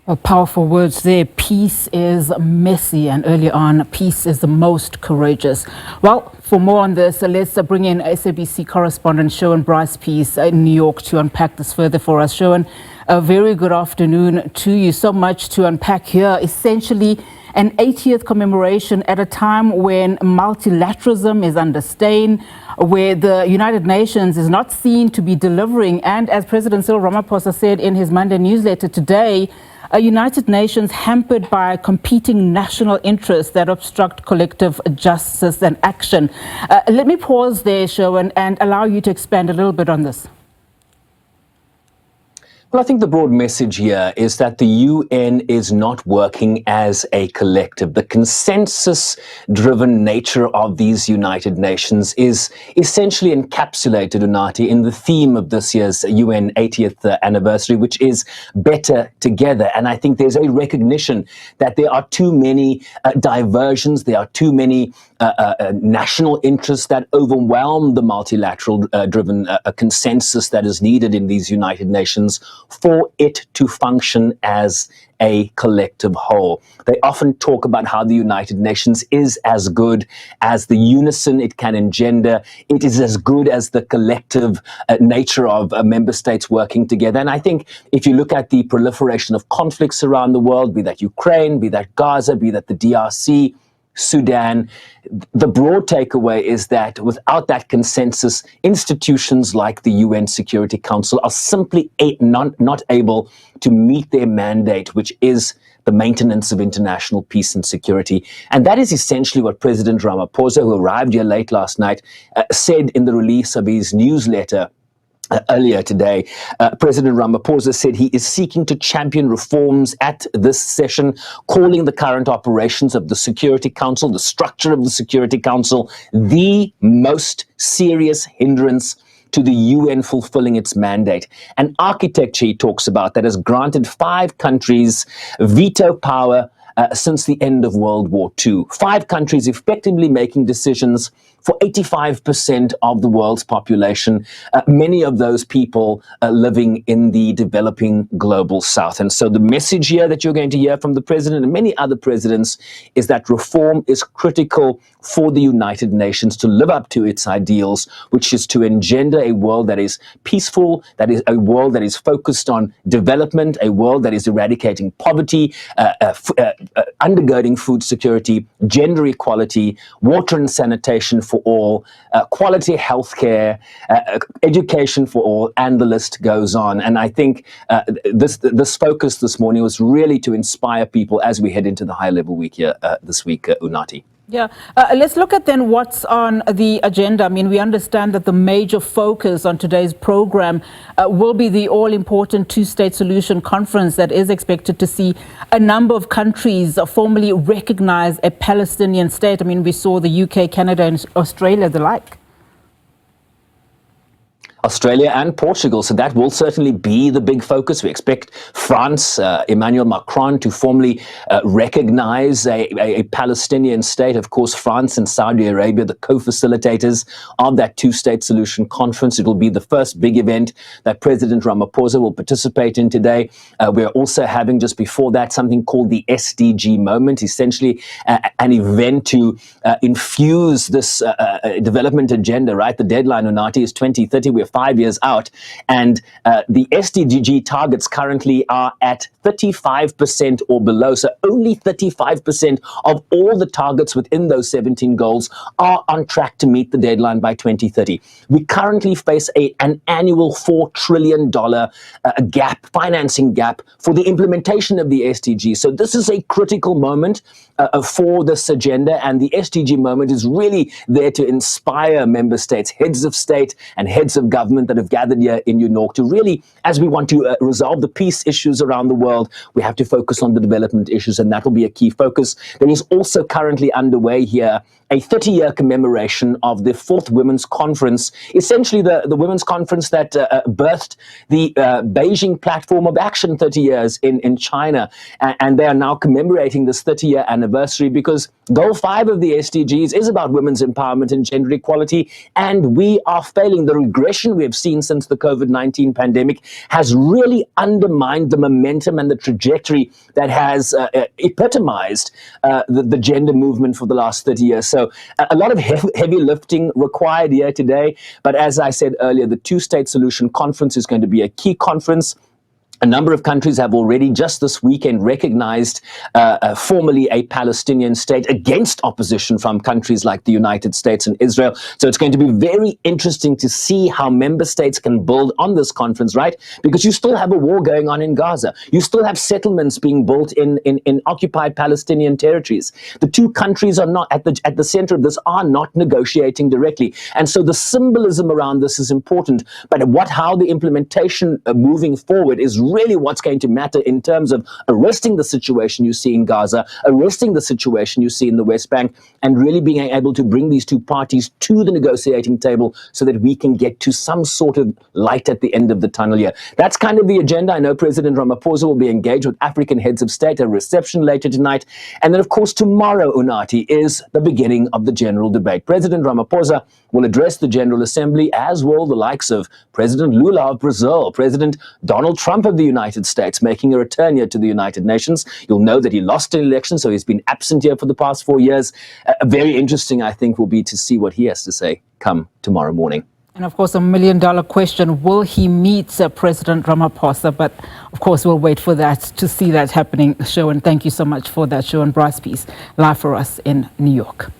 Powerful words there. Peace is messy, and early on, peace is the most courageous. Well, for more on this, let's bring in SABC Correspondent Sherwin Bryce-Pease in New York to unpack this further for us. Sherwin, a very good afternoon to you. So much to unpack here. Essentially, an 80th commemoration at a time when multilateralism is under stain, where the United Nations is not seen to be delivering. And as President Cyril Ramaphosa said in his Monday newsletter today, a United Nations hampered by competing national interests that obstruct collective justice and action. Let me pause there, Sherwin, and allow you to expand a little bit on this. Well, I think the broad message here is that the UN is not working as a collective. The consensus-driven nature of these United Nations is essentially encapsulated, Unati, in the theme of this year's UN 80th anniversary, which is better together. And I think there's a recognition that there are too many diversions, there are too many national interests that overwhelm the multilateral-driven consensus that is needed in these United Nations for it to function as a collective whole. They often talk about how the United Nations is as good as the unison it can engender. It is as good as the collective nature of member states working together. And I think if you look at the proliferation of conflicts around the world, be that Ukraine, be that Gaza, be that the DRC, Sudan, the broad takeaway is that without that consensus, institutions like the UN Security Council are simply not able to meet their mandate, which is the maintenance of international peace and security. And that is essentially what President Ramaphosa, who arrived here late last night, said in the release of his newsletter earlier today. President Ramaphosa said he is seeking to champion reforms at this session, calling the current operations of the Security Council, the structure of the Security Council, the most serious hindrance to the UN fulfilling its mandate. An architecture he talks about that has granted 5 countries veto power since the end of World War II. 5 countries effectively making decisions for 85% of the world's population, many of those people living in the developing global south. And so the message here that you're going to hear from the president and many other presidents is that reform is critical for the United Nations to live up to its ideals, which is to engender a world that is peaceful, that is a world that is focused on development, a world that is eradicating poverty, undergirding food security, gender equality, water and sanitation for all, quality healthcare, education for all, and the list goes on. And I think this focus this morning was really to inspire people as we head into the high-level week here this week, Unati. Yeah, let's look at then what's on the agenda. I mean, we understand that the major focus on today's program will be the all-important two-state solution conference that is expected to see a number of countries formally recognize a Palestinian state. I mean, we saw the UK, Canada, and Australia, the like. Australia and Portugal. So that will certainly be the big focus. We expect France, Emmanuel Macron, to formally recognize a Palestinian state. Of course, France and Saudi Arabia, the co-facilitators of that two-state solution conference. It will be the first big event that President Ramaphosa will participate in today. We're also having, just before that, something called the SDG moment, essentially an event to infuse this development agenda, right? The deadline, Unati, is 2030. We're 5 years out, and the SDG targets currently are at 35% or below. So only 35% of all the targets within those 17 goals are on track to meet the deadline by 2030. We currently face an annual $4 trillion financing gap for the implementation of the SDG. So this is a critical moment for this agenda, and the SDG moment is really there to inspire member states, heads of state and heads of government that have gathered here in New York to really, as we want to resolve the peace issues around the world, we have to focus on the development issues, and that will be a key focus. There is also currently underway here a 30-year commemoration of the 4th Women's Conference, essentially the Women's Conference that birthed the Beijing Platform of Action 30 years in China. And they are now commemorating this 30-year anniversary because Goal 5 of the SDGs is about women's empowerment and gender equality, and we are failing. The regression recession we have seen since the COVID-19 pandemic has really undermined the momentum and the trajectory that has epitomized the gender movement for the last 30 years. So a lot of heavy lifting required here today. But as I said earlier, the two-state solution conference is going to be a key conference. A number of countries have already just this weekend recognized formally a Palestinian state against opposition from countries like the United States and Israel. So it's going to be very interesting to see how member states can build on this conference, right? Because you still have a war going on in Gaza. You still have settlements being built in occupied Palestinian territories. The two countries are not at the center of this, are not negotiating directly. And so the symbolism around this is important. But how the implementation moving forward is really what's going to matter in terms of arresting the situation you see in Gaza, arresting the situation you see in the West Bank, and really being able to bring these two parties to the negotiating table so that we can get to some sort of light at the end of the tunnel here. That's kind of the agenda. I know President Ramaphosa will be engaged with African heads of state at a reception later tonight. And then, of course, tomorrow, Unati, is the beginning of the general debate. President Ramaphosa will address the General Assembly, as will the likes of President Lula of Brazil, President Donald Trump of the United States, making a return here to the United Nations. You'll know that he lost an election, so he's been absent here for the past 4 years. Very interesting, I think, will be to see what he has to say come tomorrow morning. And of course, $1 million question, will he meet President Ramaphosa? But of course, we'll wait for that to see that happening. Sherwin, thank you so much for that. Sherwin Bryce-Pease, live for us in New York.